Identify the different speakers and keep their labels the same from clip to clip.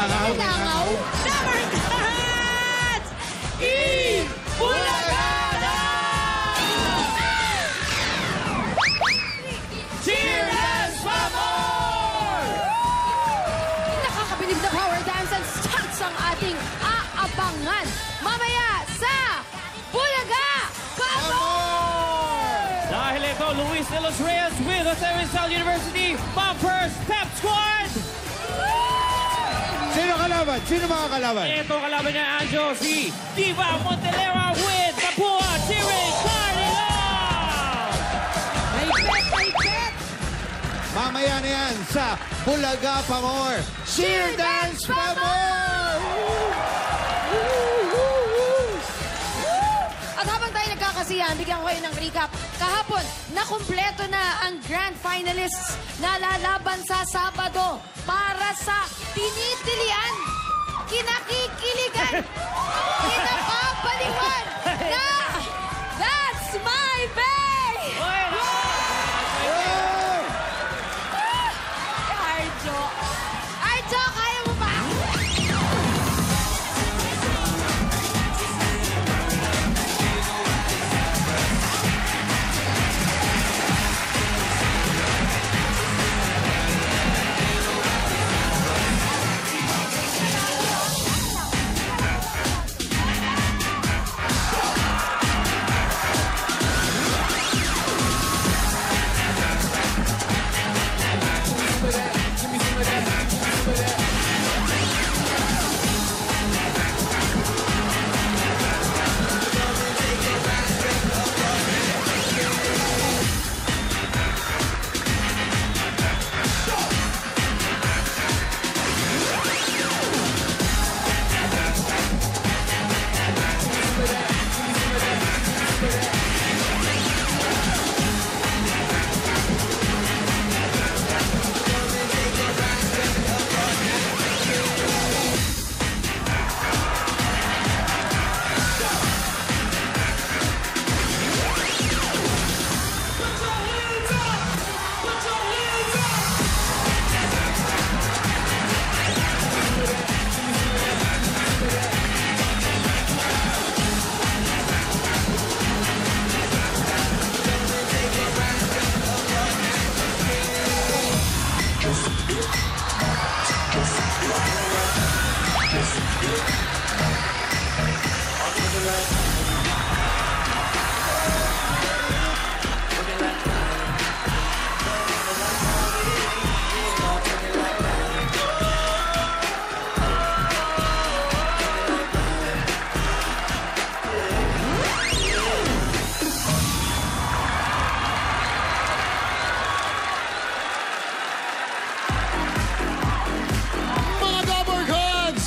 Speaker 1: Langaw.
Speaker 2: Number cards! Bulagana! Cheers for more!
Speaker 3: Nakakabilib na power dance and stunts ang ating aabangan. Mamaya sa Bulaga Pamor!
Speaker 2: Dahil ito, Luis de los Reyes with Jose Rizal University Bumpers Pep Squad!
Speaker 1: Sino kalaban? Sino mga kalaban?
Speaker 2: Ito kalaban niya, Anjo, si Diva Montelera with Mapua Cheering Cardinal!
Speaker 3: May bet!
Speaker 1: Mamaya na yan sa Bulaga Pamor. Cheer Dance Pamor!
Speaker 3: At habang tayo nagkakasiyahan, bigyan ko kayo ng recap. Kahapon, nakumpleto na ang grand finalists na lalaban sa Sabado para sa tinitilian, kinakikiligan, kinakapaliwan na That's My Bay! Arjo, kaya mo ba?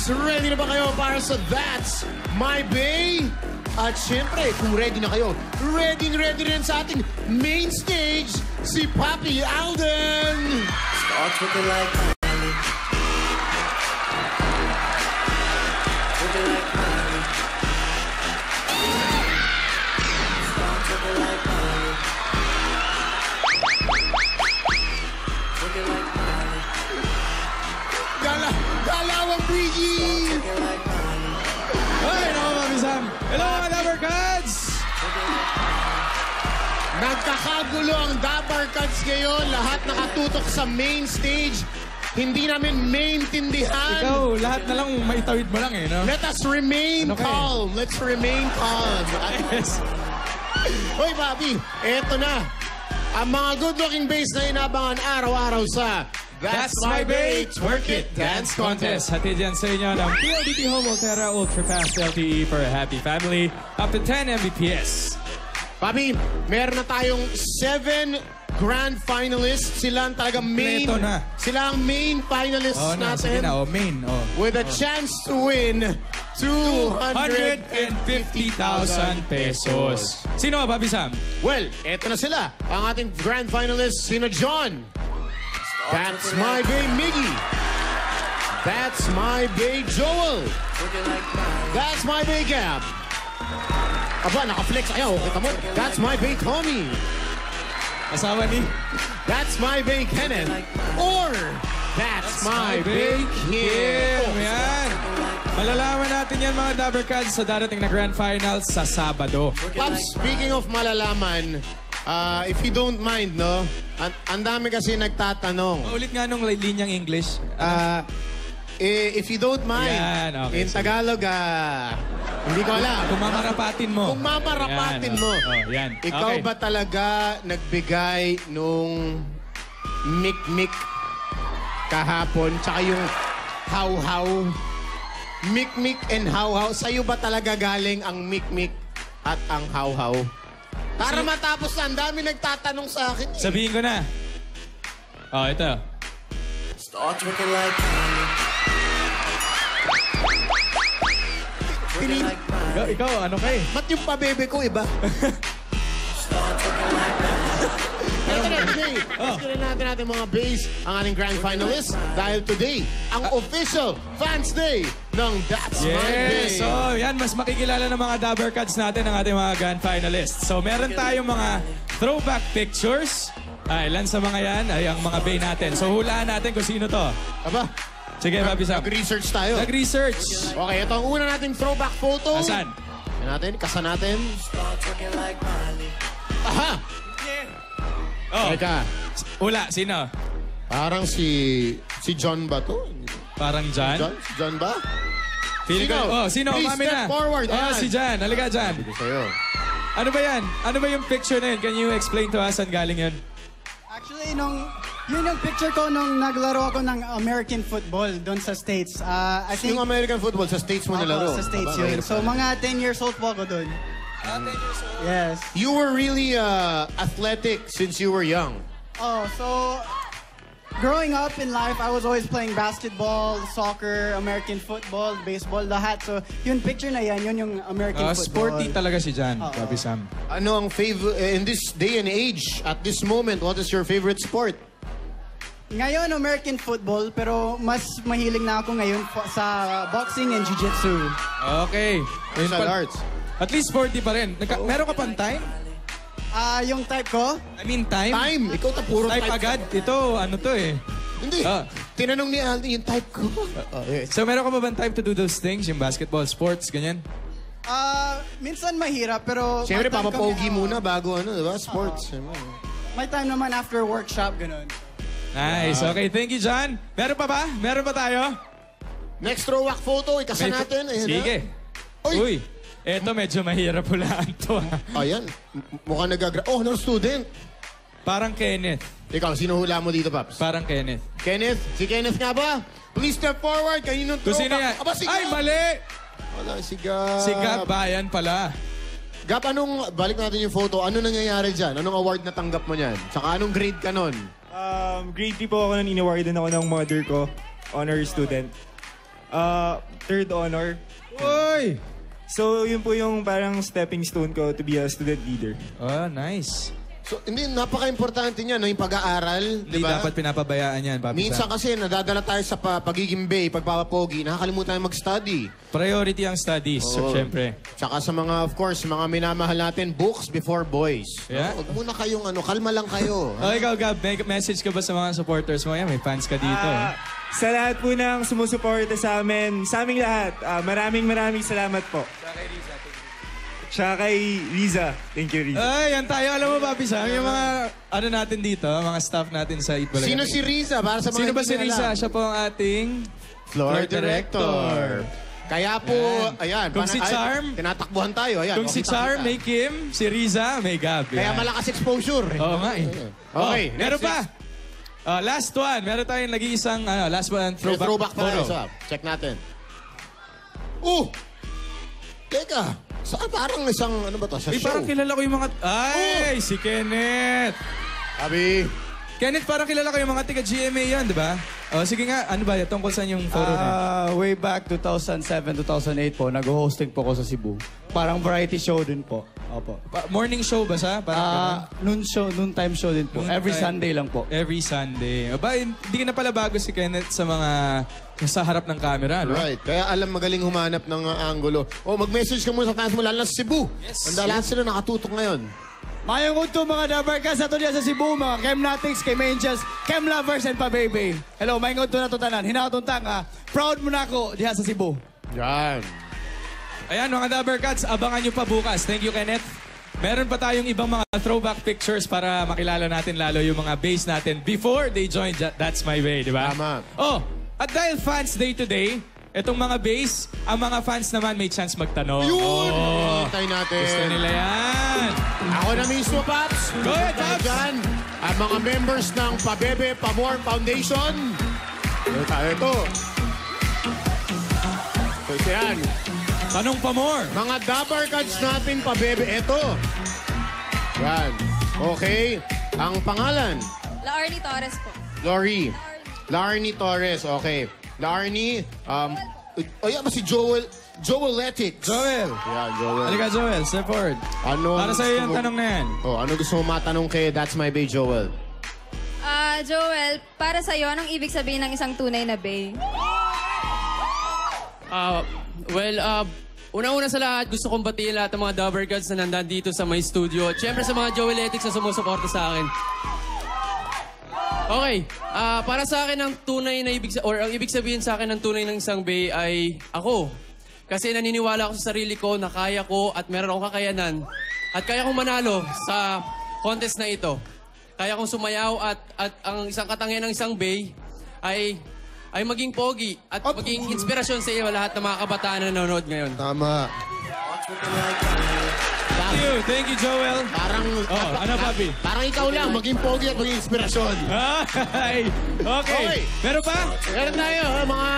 Speaker 4: Ready na ba kayo para sa That's My Bay? At syempre, kung ready na kayo, ready rin sa ating main stage, si Papi Alden!
Speaker 5: Starts with the like Miley. With the like Miley. Starts with the like Miley. With the like Miley.
Speaker 4: Dalawang Biggie!
Speaker 1: Hey, no, Mami Sam. Hello, mga Dabber Cats!
Speaker 4: Nagkakagulo ang Dabber Cats ngayon. Lahat nakatutok sa main stage. Hindi namin maintindihan.
Speaker 1: Ikaw, lahat na lang maitawid mo lang eh, no?
Speaker 4: Let us remain calm. Let's remain calm.
Speaker 1: Yes.
Speaker 4: Hoy, Bobby, eto na. Ang mga good-looking bass na inabangan araw-araw sa
Speaker 1: That's My Bay Twerk It Dance Contest. Hatid yan sa inyo ng PLDT Home Ultra Ultra Fast LTE for a happy family. Up to 10 Mbps.
Speaker 4: Bobby, meron na tayong 7 grand finalists. Sila ang talagang main.
Speaker 1: Kompleto na.
Speaker 4: Sila ang main finalists
Speaker 1: Sige
Speaker 4: natin.
Speaker 1: na, main.
Speaker 4: With a chance to win 250,000
Speaker 1: pesos. Sino ka, Papi Sam?
Speaker 4: Well, eto na sila. Ang ating grand finalists, sino John. That's My Bay Miggy. That's My Bay Joel. That's My Bay Gab. Aba, naka-flex ayaw. Kita mo? That's My Bay Tommy.
Speaker 1: Asawa ni?
Speaker 4: That's My Bay Kenneth. Or That's my big Kim.
Speaker 1: Yan. Malalaman natin yan mga Dabbercats sa darating na Grand Finals sa Sabado.
Speaker 4: Pops, speaking of malalaman, if you don't mind, no? Ang dami kasi nagtatanong.
Speaker 1: Ulit nga nung linyang English.
Speaker 4: If you don't mind,
Speaker 1: Yan, okay,
Speaker 4: in Tagalog, hindi ko alam.
Speaker 1: Kung mamarapatin mo.
Speaker 4: Kung mamarapatin
Speaker 1: Yan,
Speaker 4: mo,
Speaker 1: yan.
Speaker 4: ikaw
Speaker 1: Okay.
Speaker 4: ba talaga nagbigay nung mik-mik kahapon, tsaka yung how-how? Mik-mik and how-how. Sa'yo ba talaga galing ang mik-mik at ang how-how? Para matapos na, ang dami nagtatanong sa akin.
Speaker 1: Sabihin ko na. Oh, ito.
Speaker 5: Start looking like Miley. Looking like Miley.
Speaker 1: Ikaw, ano kay?
Speaker 4: Ba't yung pabebe ko iba?
Speaker 5: Start looking like Miley.
Speaker 4: Ito na, today, skilan natin mga base ang ating grand finalists dahil today, ang official Fans Day ng That's My Base.
Speaker 1: Yes! So, yan, mas makikilala ng mga Dabbercats natin ang ating mga grand finalists. So, meron tayong mga throwback pictures. Ilan sa mga yan ay ang mga bay natin. So, hulaan natin kung sino to.
Speaker 4: Aba,
Speaker 1: Sige, Papi Sam.
Speaker 4: nag-research tayo.
Speaker 1: Nag-research.
Speaker 4: Okay, ito ang una nating throwback photo.
Speaker 1: Asan?
Speaker 4: Yan natin, kasa natin.
Speaker 5: Start looking like Miley.
Speaker 4: Aha!
Speaker 1: Oh,
Speaker 4: Teka,
Speaker 1: hula. Sino?
Speaker 4: parang si John ba to?
Speaker 1: Parang Jan?
Speaker 4: Si John ba?
Speaker 1: Feeling ko. Oh, sino?
Speaker 4: Please
Speaker 1: Mami
Speaker 4: step
Speaker 1: na.
Speaker 4: forward.
Speaker 1: Oh,
Speaker 4: Ayan.
Speaker 1: si Jan. Halika, Jan.
Speaker 4: Ito sa'yo.
Speaker 1: Ano ba yan? Ano ba yung picture na yun? Can you explain to us saan galing yun?
Speaker 6: Actually, yun yung picture ko nung naglaro ako ng American football doon sa States. I think...
Speaker 4: Yung American football, sa States mo nilaro.
Speaker 6: Sa States
Speaker 4: Aba,
Speaker 6: yun. So, mga 10 years old po ako doon. 10 years old? Yes.
Speaker 4: You were really athletic since you were young.
Speaker 6: Oh, so... Growing up in life, I was always playing basketball, soccer, American football, baseball, lahat. So, yung picture na yan, yun yung American football.
Speaker 1: Sporty talaga si Jan, Papi Sam.
Speaker 4: Ano ang favorite, in this day and age, at this moment, what is your favorite sport?
Speaker 6: Ngayon, American football, pero mas mahilig na ako ngayon sa boxing and jiu-jitsu.
Speaker 1: Okay. Yun
Speaker 4: Martial
Speaker 1: pa-
Speaker 4: arts.
Speaker 1: At least sporty pa rin. Meron ka pang time?
Speaker 6: Yung type ko,
Speaker 1: I mean, time?
Speaker 4: Time. Ikaw ta puro
Speaker 1: Type
Speaker 4: type.
Speaker 1: agad. Ito, ano to eh.
Speaker 4: Hindi.
Speaker 1: Ah.
Speaker 4: Tinanong ni Aldi yung type ko.
Speaker 1: So, meron ka ba bang time to do those things? Yung basketball, sports, ganyan?
Speaker 6: minsan mahirap, pero...
Speaker 4: Siyempre,
Speaker 6: may time
Speaker 4: papapogi
Speaker 6: kami,
Speaker 4: muna bago ano, diba? Sports.
Speaker 6: May time naman after workshop, ganun.
Speaker 1: Nice. Okay, thank you, John. Meron pa ba? Meron pa tayo?
Speaker 4: Next throwback photo, ikasa natin. Ayan na.
Speaker 1: Sige.
Speaker 4: Uy.
Speaker 1: Uy. Eto, medyo mahirap hulaan to.
Speaker 4: Ayan. Mukhang Oh, no student.
Speaker 1: Parang Kenneth.
Speaker 4: Ikaw, sino hula mo dito, Paps?
Speaker 1: Parang Kenneth.
Speaker 4: Kenneth? Si Kenneth nga ba? Please step forward. Kaninong
Speaker 1: Kung
Speaker 4: throwback?
Speaker 1: sino yan?
Speaker 4: Aba, si
Speaker 1: Ay,
Speaker 4: Gab.
Speaker 1: mali!
Speaker 4: Wala, si Gab.
Speaker 1: Si Gab Bayan pala.
Speaker 4: Gab, balik natin yung photo. Ano nangyayari dyan? Anong award na tanggap mo niyan? Tsaka anong grade ka nun?
Speaker 7: Grade 3 po ako nang in-awardan ako ng mother ko. Honor student. Third honor.
Speaker 1: Uy!
Speaker 7: So, yun po yung parang stepping stone ko to be a student leader.
Speaker 1: Oh, nice.
Speaker 4: So, hindi, napaka-importante niya, no? Yung pag-aaral,
Speaker 1: Hindi
Speaker 4: di ba?
Speaker 1: dapat pinapabayaan yan, Papi
Speaker 4: Minsan
Speaker 1: Sam.
Speaker 4: kasi nadadala tayo sa pagiging bay, pagpapapogi, nakakalimutan tayo mag-study.
Speaker 1: Priority ang studies,
Speaker 4: Oo.
Speaker 1: syempre.
Speaker 4: Tsaka sa mga, of course, mga minamahal natin, books before boys.
Speaker 1: Yeah.
Speaker 4: No? Huwag muna kayong kalma lang kayo.
Speaker 1: Oh, ikaw, Gab, may message ka ba sa mga supporters mo? Yan, may fans ka dito.
Speaker 7: Sa lahat po ng sumusuporta sa amin, sa aming lahat, maraming salamat po. Siya kay Riza. Thank you, Riza.
Speaker 1: Ay, yan tayo. Alam mo, Papi Sam, yung mga, natin dito, mga staff natin sa Itbulaga.
Speaker 4: Sino si Riza? Para sa mga
Speaker 1: Sino ba
Speaker 4: hindi
Speaker 1: si Riza?
Speaker 4: alam.
Speaker 1: Siya po ang ating
Speaker 4: Floor
Speaker 1: Floor
Speaker 4: Director. Kaya po, ayan.
Speaker 1: Kung si Charm-
Speaker 4: tinatakbuhan tayo. Ayan,
Speaker 1: Kung si Char, may Kim, si Riza, may Gab.
Speaker 4: Kaya
Speaker 1: Yan.
Speaker 4: malakas exposure.
Speaker 1: Oo nga eh.
Speaker 4: Okay,
Speaker 1: meron
Speaker 4: next
Speaker 1: pa. Last one. Meron tayong nag-iisang, last one,
Speaker 4: Throwback tayo.
Speaker 1: photo.
Speaker 4: So, check natin. Teka. Saan parang isang, ano ba to? Sa show.
Speaker 1: Parang kilala ko yung mga... Ay, si Kenneth.
Speaker 4: Sabi,
Speaker 1: Kenneth, parang kilala ko yung mga tiga-GMA yun, di ba? O, sige nga. Ano ba? Tungkol saan yung photo na?
Speaker 8: Way back 2007, 2008 po, nag-hosting po ako sa Cebu. Parang variety show din po. Opo.
Speaker 1: Morning show ba siya? Parang
Speaker 8: Noon time show din po.
Speaker 1: Noon
Speaker 8: Every
Speaker 1: time.
Speaker 8: Sunday lang po.
Speaker 1: every Sunday. Aba, hindi ka na pala bago si Kenneth sa mga... sa harap ng camera, no?
Speaker 4: right. Kaya alam magaling humanap ng angulo. Mag-message ka muna sa fans mo, lalo na sa Cebu.
Speaker 1: Yes.
Speaker 4: Lahat sila nakatutok ngayon.
Speaker 8: Mayong udto mga Dabarkas ato diya sa Cebu, mga Chemnatics, Chem Angels, Chem Lovers, and Pa-Baby. Hello, mayong udto na to tanan. Hinautong tanga, proud mo na ako diya sa Cebu.
Speaker 4: Yan.
Speaker 1: Ayan, mga Dabarkats, abangan nyo pa bukas. Thank you, Kenneth. Meron pa tayong ibang mga throwback pictures para makilala natin lalo yung mga base natin before they joined That's My Way, di ba?
Speaker 4: Tama.
Speaker 1: Oh, at dahil Fans Day today, itong mga base, ang mga fans naman may chance magtanong.
Speaker 4: Yun!
Speaker 1: Oh,
Speaker 4: Hintay natin.
Speaker 1: gusto nila yan.
Speaker 4: Ako na mismo, Paps.
Speaker 1: Go ahead, Paps.
Speaker 4: Dyan, ang mga members ng Pabebe Pamor Foundation. Ito. Ito yan.
Speaker 1: Tanong pa more.
Speaker 4: Mga Dabarkads natin, Pabebe. Ito. Yan. Okay. Ang pangalan?
Speaker 3: Laorny Torres po.
Speaker 4: Larnie Torres. Okay. Larnie. Ayan ba si Joel? Joeletics.
Speaker 1: Joel.
Speaker 4: Yan, Joel.
Speaker 1: Halika, Joel. Step forward.
Speaker 4: Ano
Speaker 1: Para sa'yo yung tanong na yan.
Speaker 4: Oh, ano gusto mo matanong kay That's My Bay, Joel?
Speaker 3: Joel, para sa'yo, anong ibig sabihin ng isang tunay na bae?
Speaker 9: Una-una sa lahat, gusto kong batiin lahat ng mga Dabarkads na nandito sa my studio. At syempre sa mga Joeletics na sumusuporta sa akin. Okay, para sa akin ang tunay na ang ibig sabihin sa akin ng tunay ng isang bae ay ako. Kasi naniniwala ako sa sarili ko na kaya ko at meron akong kakayanan. At kaya kong manalo sa contest na ito. Kaya kong sumayaw at ang isang katangian ng isang bae ay maging pogi at maging inspirasyon sa iyo lahat ng mga kabataan na nanonood ngayon.
Speaker 4: Tama.
Speaker 1: Thank you, Joel.
Speaker 4: Parang...
Speaker 1: Oh, ano, Papi?
Speaker 4: Parang ikaw lang, maging pogi at maging inspirasyon.
Speaker 1: Ay, okay. Meron pa?
Speaker 4: Meron tayo, mga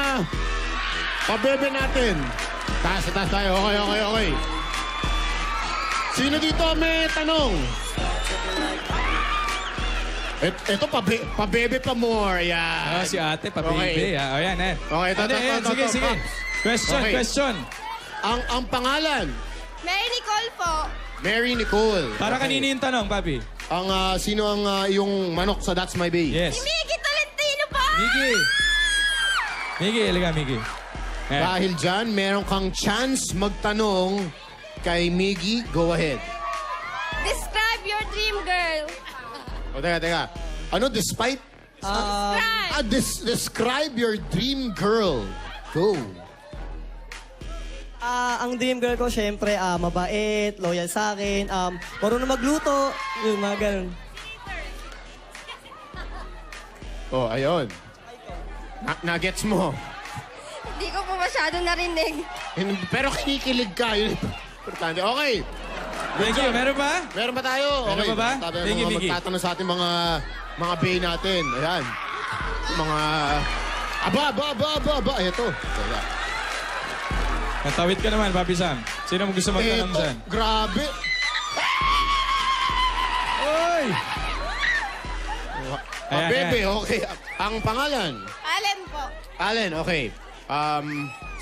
Speaker 4: Pabebe natin. Taas tayo. Okay. Sino dito may tanong? Ito, Pabebe pa more. Yan.
Speaker 1: Si ate, Papibe.
Speaker 4: Okay.
Speaker 1: Ayan, eh.
Speaker 4: Okay,
Speaker 1: Sige.
Speaker 4: Okay.
Speaker 1: Question.
Speaker 4: Ang pangalan?
Speaker 3: Mary Nicole po.
Speaker 4: Mary Nicole.
Speaker 1: Para kanino yung tanong, Papi?
Speaker 4: Sino ang yung manok sa That's My Bay?
Speaker 1: Yes.
Speaker 3: Miggy Tolentino po!
Speaker 1: Miggy, halika, Miggy. Eh.
Speaker 4: Dahil dyan, meron kang chance magtanong kay Miggy. Go ahead.
Speaker 3: Describe your dream girl.
Speaker 4: O, teka. Ano, despite? Describe your dream girl. Go.
Speaker 10: Ang dream girl ko, syempre, mabait, loyal sa akin, marunong magluto, yun, mga ganun.
Speaker 4: Oh, ayun. Nuggets mo.
Speaker 3: Hindi ko po masyado narinig.
Speaker 4: Pero kinikilig ka. Yun. Importante. Okay.
Speaker 1: Thank you. Meron ba?
Speaker 4: Meron ba tayo?
Speaker 1: Meron
Speaker 4: Okay.
Speaker 1: pa ba?
Speaker 4: Tayo
Speaker 1: Thank you,
Speaker 4: mga
Speaker 1: Miggy.
Speaker 4: magtatanong sa ating mga bay natin. Ayan. Mga... Aba. Ito.
Speaker 1: Natawid ka naman, Papi Sam. Sino mo gusto magtanong
Speaker 4: Ito,
Speaker 1: dyan?
Speaker 4: grabe.
Speaker 1: Oy! Ayan,
Speaker 4: Bebe,
Speaker 1: ayan.
Speaker 4: okay. Ang pangalan?
Speaker 3: Allen po.
Speaker 4: Allen, okay.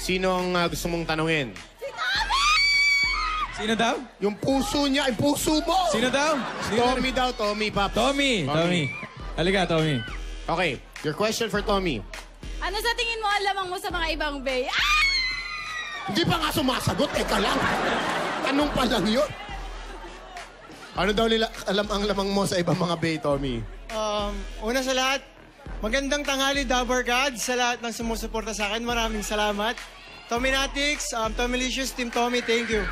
Speaker 4: Sinong gusto mong tanungin?
Speaker 1: Sino daw?
Speaker 4: Yung puso niya, yung puso mo!
Speaker 1: Sino daw?
Speaker 4: Tommy daw, Tommy, Paps.
Speaker 1: Tommy. Halika, Tommy.
Speaker 4: Okay, your question for Tommy.
Speaker 3: Ano sa tingin mo alamang mo sa mga ibang bae?
Speaker 4: Hindi pa nga sumasagot, teka lang. Anong pa lang yun? Ano daw nila alam ang lamang mo sa ibang mga bay, Tommy?
Speaker 6: Una sa lahat, magandang tanghali, Dabarkads, sa lahat ng sumusuporta sa akin. Maraming salamat. Tommynatics, Tommylicious, Team Tommy, thank you.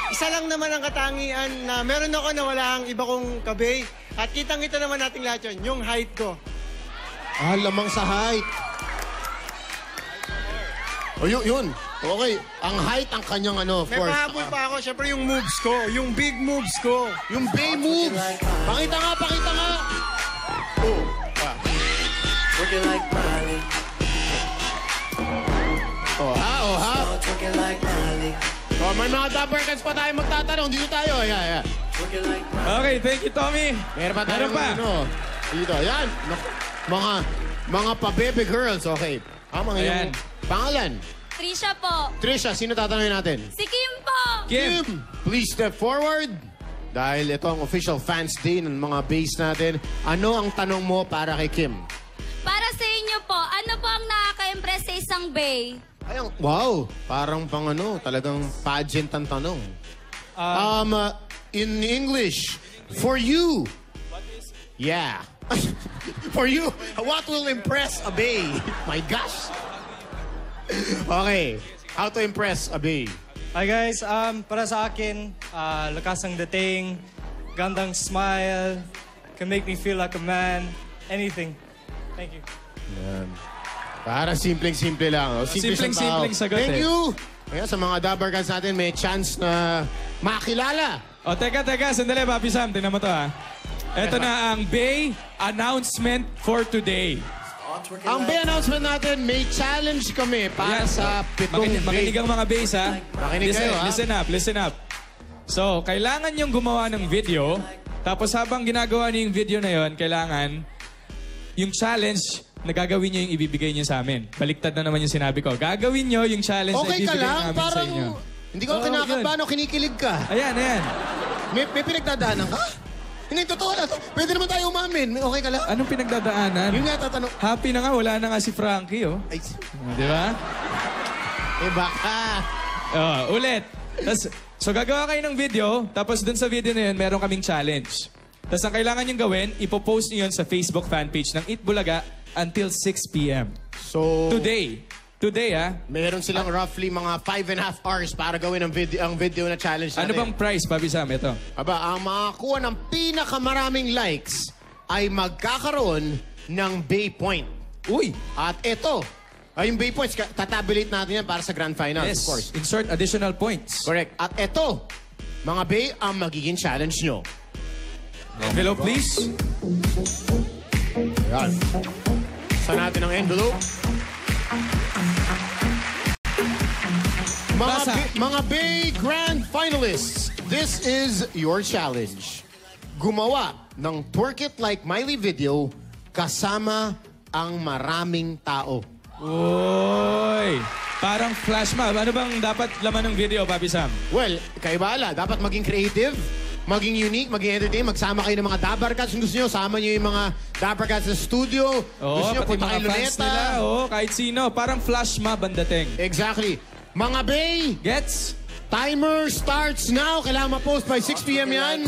Speaker 6: Isa lang naman ang katangian na meron ako na wala ang iba kong kabay. At kitang-kita naman nating lahat yun, yung height ko.
Speaker 4: Lamang sa height. O, yun. Okay. Ang height, ang kanyang
Speaker 6: May
Speaker 4: force.
Speaker 6: pahabol pa ako, syempre yung moves ko, yung big moves ko.
Speaker 4: Yung bay moves. Pakita nga. Oh.
Speaker 5: Working like Miley.
Speaker 4: Oh, ha?
Speaker 5: Talking like Miley.
Speaker 4: Oh, may mga Dabarkads pa tayo magtatanong. Dito tayo. Yeah.
Speaker 5: Working like Miley.
Speaker 1: Okay, thank you, Tommy.
Speaker 4: Meron pa tayo.
Speaker 1: Meron pa.
Speaker 4: Dito. Yan. Mga Pabebe girls. Okay. Mga
Speaker 1: Ayan.
Speaker 4: yung pangalan.
Speaker 3: Trisha po.
Speaker 4: Trisha, sino tatanungin natin?
Speaker 3: Si Kim po.
Speaker 1: Kim.
Speaker 4: Please step forward. Dahil ito ang official fans day ng mga base natin. Ano ang tanong mo para kay Kim?
Speaker 3: Para sa inyo po, ano po ang nakaka-impress sa isang bae?
Speaker 4: Wow. Parang talagang pageant ang tanong. in English. For you. Yeah. For you, what will impress a bay? My gosh. Okay, how to impress a bay?
Speaker 11: Hi guys, para sa akin, lakas ang dating, gandang smile, can make me feel like a man, anything. Thank you.
Speaker 4: Yan. Para simpleng-simple lang. Oh.
Speaker 1: Simpleng-simpleng sagot
Speaker 4: Thank
Speaker 1: eh.
Speaker 4: you. Kaya sa mga Dabber Cats natin, may chance na makilala.
Speaker 1: O, teka, sandali, Papi Sam. Tingnan mo to, ha. Ito na ang Bay announcement for today.
Speaker 4: Ang Bay announcement natin, may challenge kami para sa pitong Bay.
Speaker 1: Makinig ang mga Bays, ha.
Speaker 4: Makinig kayo, ha.
Speaker 1: Listen up. So, kailangan yung gumawa ng video. Tapos habang ginagawa niyo yung video na yon, kailangan yung challenge na gagawin niyo yung ibibigay niyo sa amin. Baliktad na naman yung sinabi ko. Gagawin niyo yung challenge na
Speaker 4: Okay ka
Speaker 1: ibibigay
Speaker 4: lang?
Speaker 1: namin sa
Speaker 4: Parang
Speaker 1: inyo.
Speaker 4: hindi ko kinakabahan o kinikilig ka.
Speaker 1: Ayan.
Speaker 4: May pinagdadaanan ka? Hindi, totoo na to. Pwede naman tayo umamin. Okay ka lang?
Speaker 1: Anong pinagdadaanan?
Speaker 4: Yun nga tatanong.
Speaker 1: Happy na nga, wala na nga si Frankie, oh.
Speaker 4: Ay,
Speaker 1: Di ba?
Speaker 4: baka.
Speaker 1: Ulit. So gagawa kayo ng video, tapos dun sa video na yun, meron kaming challenge. Tapos ang kailangan nyo gawin, ipopost nyo yun sa Facebook fan page ng Eat Bulaga until 6 p.m.
Speaker 4: So,
Speaker 1: Today, ha?
Speaker 4: meron silang roughly mga 5.5 hours para gawin ang video na challenge natin.
Speaker 1: Ano bang price, Papi Sam? Ito.
Speaker 4: Aba, ang makakuha ng pinakamaraming likes ay magkakaroon ng Bay Point.
Speaker 1: Uy!
Speaker 4: At ito, ay yung Bay Points, tatabulate natin yan para sa Grand Finals,
Speaker 1: Yes,
Speaker 4: of course.
Speaker 1: insert additional points.
Speaker 4: Correct. At ito, mga Bay, ang magiging challenge nyo.
Speaker 1: Envelope, please.
Speaker 4: Ayan. Saan natin ang envelope? Mga Bay Grand Finalists, this is your challenge. Gumawa ng Twerk It Like Miley video kasama ang maraming tao.
Speaker 1: Uy! Parang flash mob. Ano bang dapat laman ng video, Papi Sam?
Speaker 4: Well, kayo bahala. Dapat maging creative, maging unique, maging entertaining. Magsama kayo ng mga Dabber Cats. Kung gusto nyo, sama nyo yung mga Dabber Cats sa studio. Gusto nyo,
Speaker 1: Pati
Speaker 4: punta kay
Speaker 1: mga fans
Speaker 4: Luneta.
Speaker 1: nila. Kahit sino. Parang flash mob ang dating.
Speaker 4: Exactly. Mga Bay,
Speaker 1: Gets?
Speaker 4: timer starts now. Kailangan ma-post by 6 p.m. yan.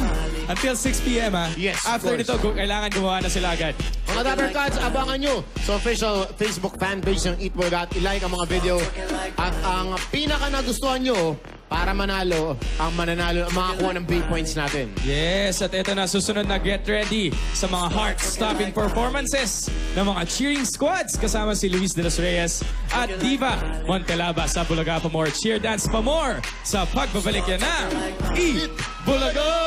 Speaker 1: Until 6 p.m., ha?
Speaker 4: Yes, of
Speaker 1: After
Speaker 4: course.
Speaker 1: nito, kailangan gumawa na sila agad.
Speaker 4: Mga Dabber Cats, abangan nyo sa official Facebook fanpage ng Eat Bulaga at i-like ang mga video. At ang pinaka nagustuhan nyo para manalo, ang makakuha ng Bay Points natin.
Speaker 1: Yes, at ito na, susunod na get ready sa mga heart-stopping performances ng mga cheering squads kasama si Luis de los Reyes at Diva Montelaba sa Bulaga pa more. Cheer dance pa more sa pagbabalik yan ng Eat Bulaga!